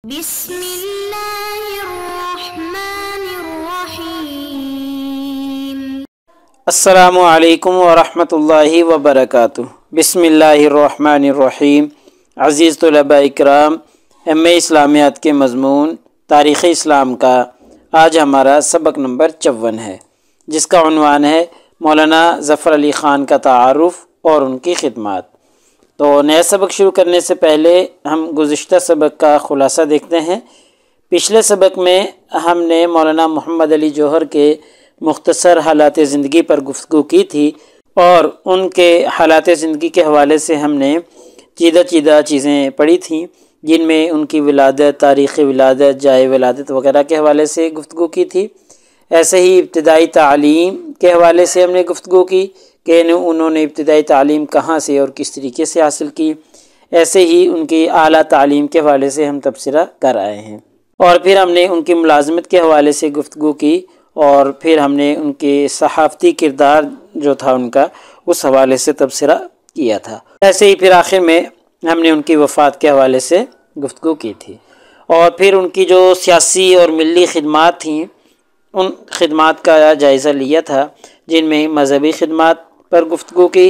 بسم اللہ الرحمن الرحیم۔ السلام علیکم ورحمۃ اللہ وبرکاتہ۔ بسم اللہ الرحمن الرحیم۔ عزیز طلباء اکرام، ایم اے اسلامیات کے مضمون تاریخ اسلام کا آج ہمارا سبق نمبر 54 ہے، جس کا عنوان ہے مولانا ظفر علی خان کا تعارف اور ان کی خدمات۔ تو نیا سبق شروع کرنے سے پہلے ہم گزشتہ سبق کا خلاصہ دیکھتے ہیں۔ پچھلے سبق میں ہم نے مولانا محمد علی جوہر کے مختصر حالات زندگی پر گفتگو کی تھی، اور ان کے حالات زندگی کے حوالے سے ہم نے چیدہ چیزیں پڑھی تھیں، جن میں ان کی ولادت، تاریخ ولادت، جائے ولادت وغیرہ کے حوالے سے گفتگو کی تھی۔ ایسے ہی ابتدائی تعلیم کے حوالے سے ہم نے گفتگو کی کہ انہوں نے ابتدائی تعلیم کہاں سے اور کس طریقے سے حاصل کی۔ ایسے ہی ان کی اعلیٰ تعلیم کے حوالے سے ہم تبصرہ کر آئے ہیں، اور پھر ہم نے ان کی ملازمت کے حوالے سے گفتگو کی، اور پھر ہم نے ان کے صحافتی کردار جو تھا ان کا، اس حوالے سے تبصرہ کیا تھا۔ ایسے ہی پھر آخر میں ہم نے ان کی وفات کے حوالے سے گفتگو کی تھی، اور پھر ان کی جو سیاسی اور ملی خدمات تھیں، ان خدمات کا جائزہ لیا تھا، جن میں مذہبی خدمات پر گفتگو کی۔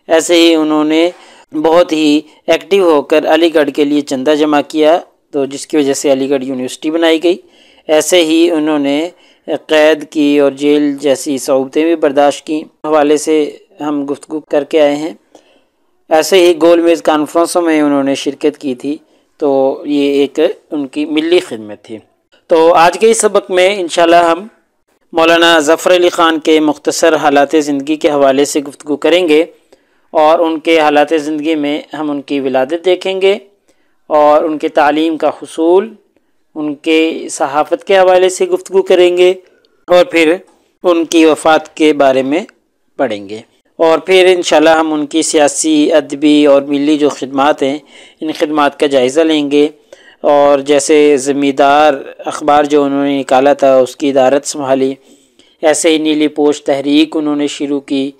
ایسے ہی انہوں نے بہت ہی ایکٹیو ہو کر علی گڑھ کے لیے چندہ جمع کیا، تو جس کی وجہ سے علی گڑھ یونیورسٹی بنائی گئی۔ ایسے ہی انہوں نے قید کی اور جیل جیسی صعوبتیں بھی برداشت کی، حوالے سے ہم گفتگو کر کے آئے ہیں۔ ایسے ہی گول میز کانفرنسوں میں انہوں نے شرکت کی تھی، تو یہ ایک ان کی ملی خدمت تھی۔ تو آج کے اس سبق میں انشاءاللہ ہم مولانا ظفر علی خان کے مختصر حالات زندگی کے حوالے سے گفتگو کریں گے، اور ان کے حالات زندگی میں ہم ان کی ولادت دیکھیں گے، اور ان کے تعلیم کا حصول، ان کے صحافت کے حوالے سے گفتگو کریں گے، اور پھر ان کی وفات کے بارے میں پڑھیں گے، اور پھر انشاءاللہ ہم ان کی سیاسی، ادبی اور ملی جو خدمات ہیں، ان خدمات کا جائزہ لیں گے، اور جیسے زمیندار اخبار جو انہوں نے نکالا تھا اس کی ادارت سنبھالی، ایسے ہی نیلی پوش تحریک انہوں نے شروع کی،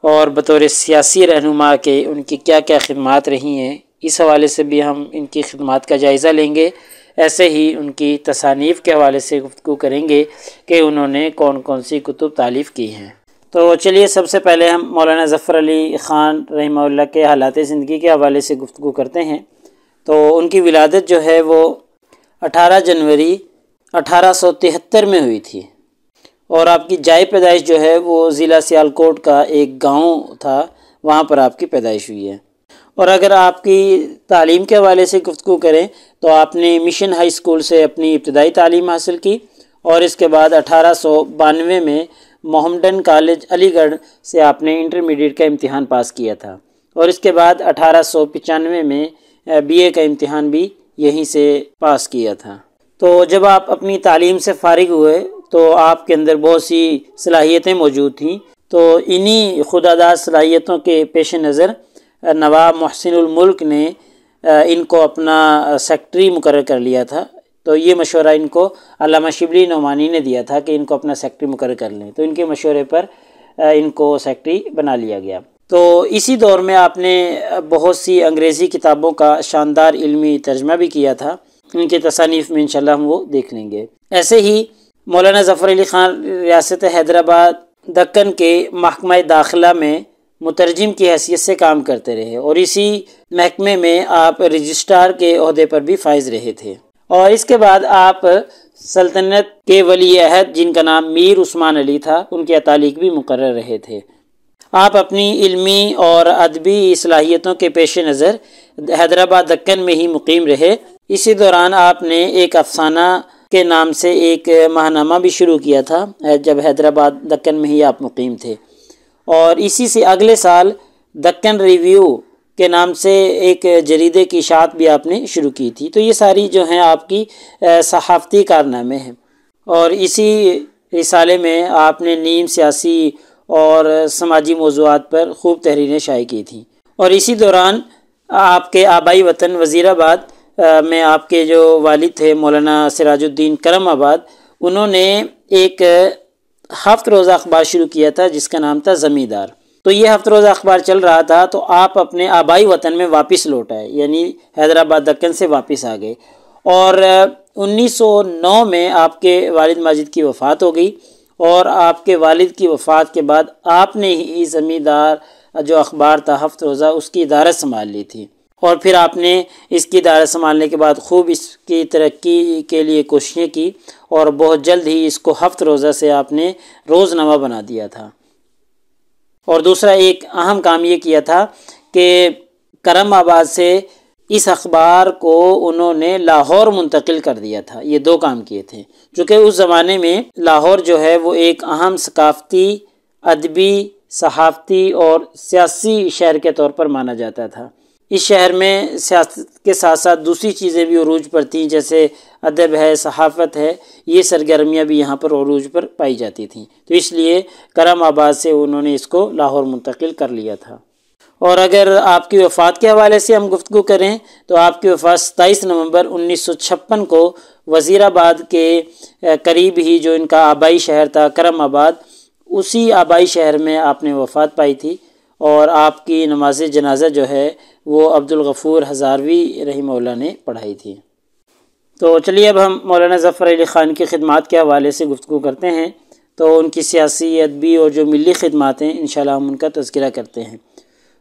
اور بطور سیاسی رہنما کے ان کی کیا کیا خدمات رہی ہیں، اس حوالے سے بھی ہم ان کی خدمات کا جائزہ لیں گے۔ ایسے ہی ان کی تصانیف کے حوالے سے گفتگو کریں گے کہ انہوں نے کون کون سی کتب تالیف کی ہیں۔ تو چلیے سب سے پہلے ہم مولانا ظفر علی خان رحمہ اللہ کے حالات زندگی کے حوالے سے گفتگو کرتے ہیں۔ تو ان کی ولادت جو ہے وہ 18 جنوری 1873 میں ہوئی تھی، اور آپ کی جائے پیدائش جو ہے وہ ضلع سیالکوٹ کا ایک گاؤں تھا، وہاں پر آپ کی پیدائش ہوئی ہے۔ اور اگر آپ کی تعلیم کے حوالے سے گفتگو کریں تو آپ نے مشن ہائی اسکول سے اپنی ابتدائی تعلیم حاصل کی، اور اس کے بعد 1892 میں محمدن کالج علی گڑھ سے آپ نے انٹرمیڈیٹ کا امتحان پاس کیا تھا، اور اس کے بعد 1895 میں بی اے کا امتحان بھی یہیں سے پاس کیا تھا۔ تو جب آپ اپنی تعلیم سے فارغ ہوئے تو آپ کے اندر بہت سی صلاحیتیں موجود تھیں، تو انہی خودآگاہ صلاحیتوں کے پیش نظر نواب محسن الملک نے ان کو اپنا سیکٹری مقرر کر لیا تھا۔ تو یہ مشورہ ان کو علامہ شبلی نعمانی نے دیا تھا کہ ان کو اپنا سیکٹری مقرر کر لیں، تو ان کے مشورے پر ان کو سیکٹری بنا لیا گیا۔ تو اسی دور میں آپ نے بہت سی انگریزی کتابوں کا شاندار علمی ترجمہ بھی کیا تھا، ان کے تصانیف میں انشاءاللہ ہم وہ دیکھ لیں گے۔ ایسے ہی مولانا ظفر علی خان ریاست حیدرآباد دکن کے محکمہ داخلہ میں مترجم کی حیثیت سے کام کرتے رہے، اور اسی محکمے میں آپ رجسٹرار کے عہدے پر بھی فائز رہے تھے۔ اور اس کے بعد آپ سلطنت کے ولی عہد جن کا نام میر عثمان علی تھا، ان کے اتالیق بھی مقرر رہے تھے۔ آپ اپنی علمی اور ادبی صلاحیتوں کے پیش نظر حیدرآباد دکن میں ہی مقیم رہے۔ اسی دوران آپ نے ایک افسانہ کے نام سے ایک ماہنامہ بھی شروع کیا تھا، جب حیدرآباد دکن میں ہی آپ مقیم تھے، اور اسی سے اگلے سال دکن ریویو کے نام سے ایک جریدے کی اشاعت بھی آپ نے شروع کی تھی۔ تو یہ ساری جو ہیں آپ کی صحافتی کارنامے ہیں، اور اسی رسالے میں آپ نے نیم سیاسی اور سماجی موضوعات پر خوب تحریریں شائع کی تھیں۔ اور اسی دوران آپ کے آبائی وطن وزیر آباد میں آپ کے جو والد تھے مولانا سراج الدین کرم آباد، انہوں نے ایک ہفت روزہ اخبار شروع کیا تھا جس کا نام تھا زمیندار۔ تو یہ ہفت روزہ اخبار چل رہا تھا، تو آپ اپنے آبائی وطن میں واپس لوٹ آئے، یعنی حیدرآباد دکن سے واپس آ گئے، اور 1909 میں آپ کے والد ماجد کی وفات ہو گئی، اور آپ کے والد کی وفات کے بعد آپ نے ہی زمیندار جو اخبار تھا ہفت روزہ اس کی ادارت سنبھال لی تھی، اور پھر آپ نے اس کی ادارت سنبھالنے کے بعد خوب اس کی ترقی کے لیے کوششیں کی، اور بہت جلد ہی اس کو ہفت روزہ سے آپ نے روزنامہ بنا دیا تھا۔ اور دوسرا ایک اہم کام یہ کیا تھا کہ کرم آباد سے اس اخبار کو انہوں نے لاہور منتقل کر دیا تھا۔ یہ دو کام کیے تھے، چونکہ اس زمانے میں لاہور جو ہے وہ ایک اہم ثقافتی، ادبی، صحافتی اور سیاسی شہر کے طور پر مانا جاتا تھا۔ اس شہر میں سیاست کے ساتھ ساتھ دوسری چیزیں بھی عروج پر تھیں، جیسے ادب ہے، صحافت ہے، یہ سرگرمیاں بھی یہاں پر عروج پر پائی جاتی تھیں، تو اس لیے کرم آباد سے انہوں نے اس کو لاہور منتقل کر لیا تھا۔ اور اگر آپ کی وفات کے حوالے سے ہم گفتگو کریں تو آپ کی وفات 27 نومبر 1956 کو وزیر آباد کے قریب ہی جو ان کا آبائی شہر تھا کرم آباد، اسی آبائی شہر میں آپ نے وفات پائی تھی، اور آپ کی نماز جنازہ جو ہے وہ عبدالغفور ہزاروی رحمہ اللہ نے پڑھائی تھی۔ تو چلیے اب ہم مولانا ظفر علی خان کی خدمات کے حوالے سے گفتگو کرتے ہیں، تو ان کی سیاسی، ادبی اور جو ملی خدمات ہیں انشاءاللہ ہم ان کا تذکرہ کرتے ہیں۔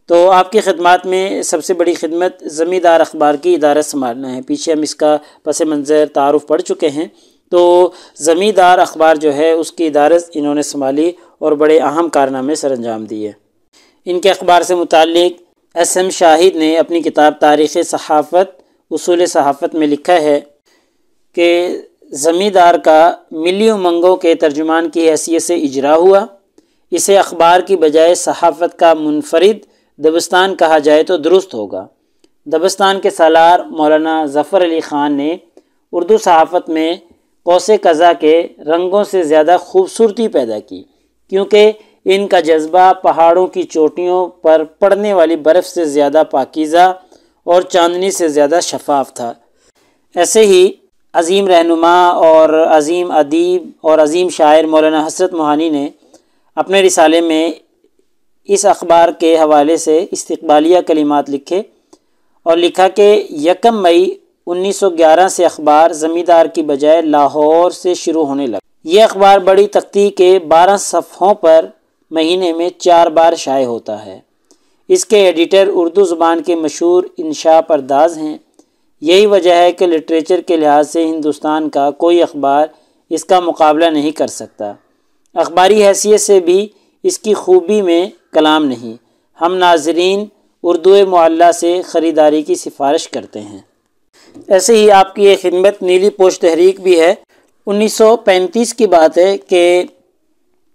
تو آپ کی خدمات میں سب سے بڑی خدمت زمیندار اخبار کی ادارت سنبھالنا ہے۔ پیچھے ہم اس کا پس منظر تعارف پڑھ چکے ہیں۔ تو زمیندار اخبار جو ہے اس کی ادارت انہوں نے سنبھالی اور بڑے اہم کارنامے سر انجام دیے۔ ان کے اخبار سے متعلق ایس ایم شاہد نے اپنی کتاب تاریخ صحافت اصول صحافت میں لکھا ہے کہ زمیندار کا ملی امنگوں کے ترجمان کی حیثیت سے اجرا ہوا، اسے اخبار کی بجائے صحافت کا منفرد دبستان کہا جائے تو درست ہوگا۔ دبستان کے سالار مولانا ظفر علی خان نے اردو صحافت میں قوس قزح کے رنگوں سے زیادہ خوبصورتی پیدا کی، کیونکہ ان کا جذبہ پہاڑوں کی چوٹیوں پر پڑنے والی برف سے زیادہ پاکیزہ اور چاندنی سے زیادہ شفاف تھا۔ ایسے ہی عظیم رہنما اور عظیم ادیب اور عظیم شاعر مولانا حسرت موہانی نے اپنے رسالے میں اس اخبار کے حوالے سے استقبالیہ کلمات لکھے اور لکھا کہ 1 مئی 1911 سے اخبار زمیندار کی بجائے لاہور سے شروع ہونے لگا۔ یہ اخبار بڑی تختی کے 12 صفحوں پر مہینے میں 4 بار شائع ہوتا ہے۔ اس کے ایڈیٹر اردو زبان کے مشہور انشاء پرداز ہیں۔ یہی وجہ ہے کہ لٹریچر کے لحاظ سے ہندوستان کا کوئی اخبار اس کا مقابلہ نہیں کر سکتا۔ اخباری حیثیت سے بھی اس کی خوبی میں کلام نہیں۔ ہم ناظرین اردو معلیٰ سے خریداری کی سفارش کرتے ہیں۔ ایسے ہی آپ کی یہ خدمت نیلی پوش تحریک بھی ہے۔ 1935 کی بات ہے کہ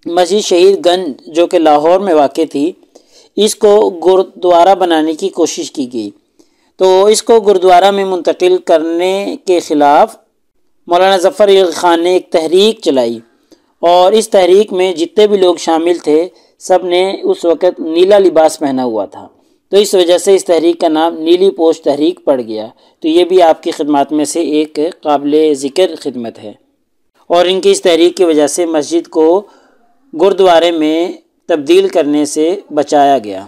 مسجد شہید گنج جو کہ لاہور میں واقع تھی، اس کو گردوارہ بنانے کی کوشش کی گئی، تو اس کو گردوارہ میں منتقل کرنے کے خلاف مولانا ظفر علی خان نے ایک تحریک چلائی، اور اس تحریک میں جتنے بھی لوگ شامل تھے سب نے اس وقت نیلا لباس پہنا ہوا تھا، تو اس وجہ سے اس تحریک کا نام نیلی پوش تحریک پڑ گیا۔ تو یہ بھی آپ کی خدمات میں سے ایک قابل ذکر خدمت ہے، اور ان کی اس تحریک کی وجہ سے مسجد کو گردوارے میں تبدیل کرنے سے بچایا گیا۔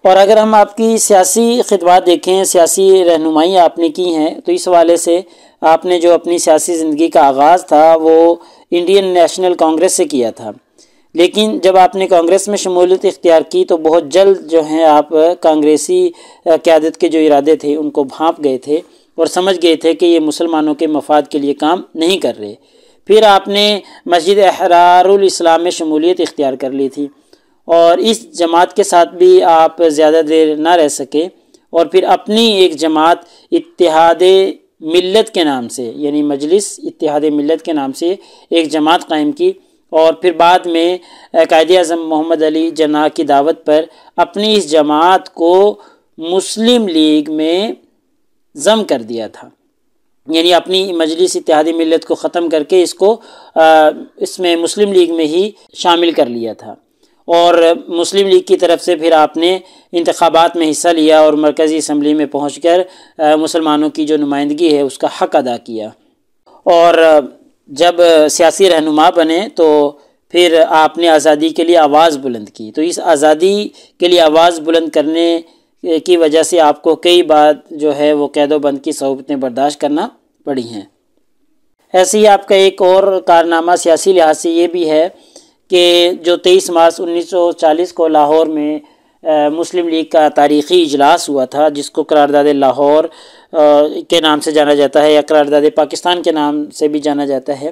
اور اگر ہم آپ کی سیاسی خدمات دیکھیں، سیاسی رہنمائی آپ نے کی ہیں، تو اس حوالے سے آپ نے جو اپنی سیاسی زندگی کا آغاز تھا وہ انڈین نیشنل کانگریس سے کیا تھا، لیکن جب آپ نے کانگریس میں شمولیت اختیار کی تو بہت جلد جو ہیں آپ کانگریسی قیادت کے جو ارادے تھے ان کو بھانپ گئے تھے اور سمجھ گئے تھے کہ یہ مسلمانوں کے مفاد کے لیے کام نہیں کر رہے۔ پھر آپ نے مسجد احرار الاسلام میں شمولیت اختیار کر لی تھی، اور اس جماعت کے ساتھ بھی آپ زیادہ دیر نہ رہ سکے، اور پھر اپنی ایک جماعت اتحاد ملت کے نام سے، یعنی مجلس اتحاد ملت کے نام سے ایک جماعت قائم کی، اور پھر بعد میں قائد اعظم محمد علی جناح کی دعوت پر اپنی اس جماعت کو مسلم لیگ میں ضم کر دیا تھا، یعنی اپنی مجلس اتحادی ملت کو ختم کر کے اس میں مسلم لیگ میں ہی شامل کر لیا تھا، اور مسلم لیگ کی طرف سے پھر آپ نے انتخابات میں حصہ لیا اور مرکزی اسمبلی میں پہنچ کر مسلمانوں کی جو نمائندگی ہے اس کا حق ادا کیا، اور جب سیاسی رہنما بنے تو پھر آپ نے آزادی کے لیے آواز بلند کی۔ تو اس آزادی کے لیے آواز بلند کرنے کی وجہ سے آپ کو کئی بار جو ہے وہ قید و بند کی صعوبتیں برداشت کرنا پڑھی ہیں۔ ایسے ہی آپ کا ایک اور کارنامہ سیاسی لحاظ سے یہ بھی ہے کہ جو 23 مارچ 1940 کو لاہور میں مسلم لیگ کا تاریخی اجلاس ہوا تھا، جس کو قرارداد لاہور کے نام سے جانا جاتا ہے یا قرارداد پاکستان کے نام سے بھی جانا جاتا ہے،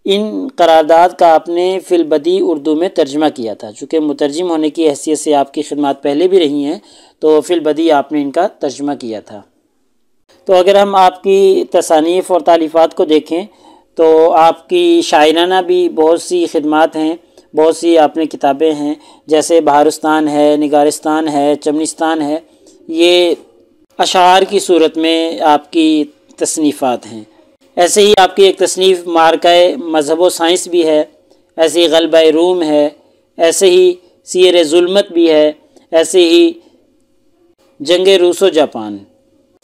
ان قرارداد کا آپ نے فی البدیہہ اردو میں ترجمہ کیا تھا۔ چونکہ مترجم ہونے کی حیثیت سے آپ کی خدمات پہلے بھی رہی ہیں، تو فی البدیہہ آپ نے ان کا ترجمہ کیا تھا۔ تو اگر ہم آپ کی تصانیف اور تالیفات کو دیکھیں تو آپ کی شاعرانہ بھی بہت سی خدمات ہیں، بہت سی آپ نے کتابیں ہیں، جیسے بہارستان ہے، نگارستان ہے، چمنستان ہے، یہ اشعار کی صورت میں آپ کی تصنیفات ہیں۔ ایسے ہی آپ کی ایک تصنیف مارکہ مذہب و سائنس بھی ہے، ایسے ہی غلبہ روم ہے، ایسے ہی سیر ظلمت بھی ہے، ایسے ہی جنگ روس و جاپان۔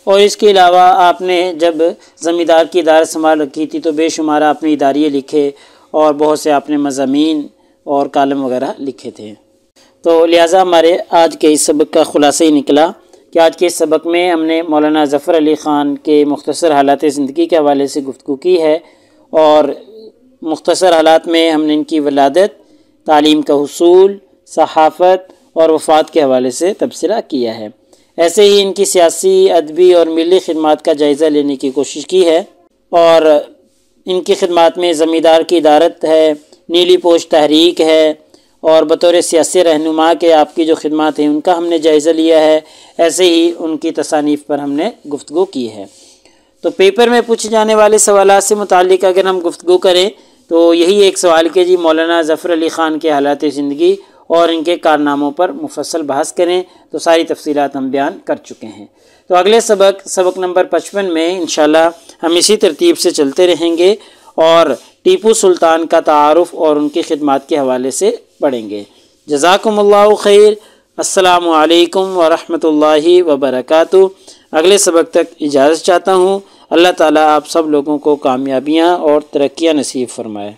اور اس کے علاوہ آپ نے جب زمیندار کی ادارت سنبھال رکھی تھی تو بے شمار آپ نے اداریے لکھے اور بہت سے آپ نے مضامین اور کالم وغیرہ لکھے تھے۔ تو لہٰذا ہمارے آج کے اس سبق کا خلاصہ ہی نکلا کہ آج کے اس سبق میں ہم نے مولانا ظفر علی خان کے مختصر حالات زندگی کے حوالے سے گفتگو کی ہے، اور مختصر حالات میں ہم نے ان کی ولادت، تعلیم کا حصول، صحافت اور وفات کے حوالے سے تبصرہ کیا ہے۔ ایسے ہی ان کی سیاسی، ادبی اور ملی خدمات کا جائزہ لینے کی کوشش کی ہے، اور ان کی خدمات میں زمیندار کی ادارت ہے، نیلی پوش تحریک ہے، اور بطور سیاسی رہنما کے آپ کی جو خدمات ہیں ان کا ہم نے جائزہ لیا ہے۔ ایسے ہی ان کی تصانیف پر ہم نے گفتگو کی ہے۔ تو پیپر میں پوچھے جانے والے سوالات سے متعلق اگر ہم گفتگو کریں تو یہی ایک سوال کہ جی مولانا ظفر علی خان کے حالات زندگی اور ان کے کارناموں پر مفصل بحث کریں، تو ساری تفصیلات ہم بیان کر چکے ہیں۔ تو اگلے سبق نمبر 55 میں انشاءاللہ ہم اسی ترتیب سے چلتے رہیں گے اور ٹیپو سلطان کا تعارف اور ان کی خدمات کے حوالے سے پڑھیں گے۔ جزاکم اللہ خیر۔ السلام علیکم ورحمۃ اللہ وبرکاتہ۔ اگلے سبق تک اجازت چاہتا ہوں۔ اللہ تعالیٰ آپ سب لوگوں کو کامیابیاں اور ترقیاں نصیب فرمائے۔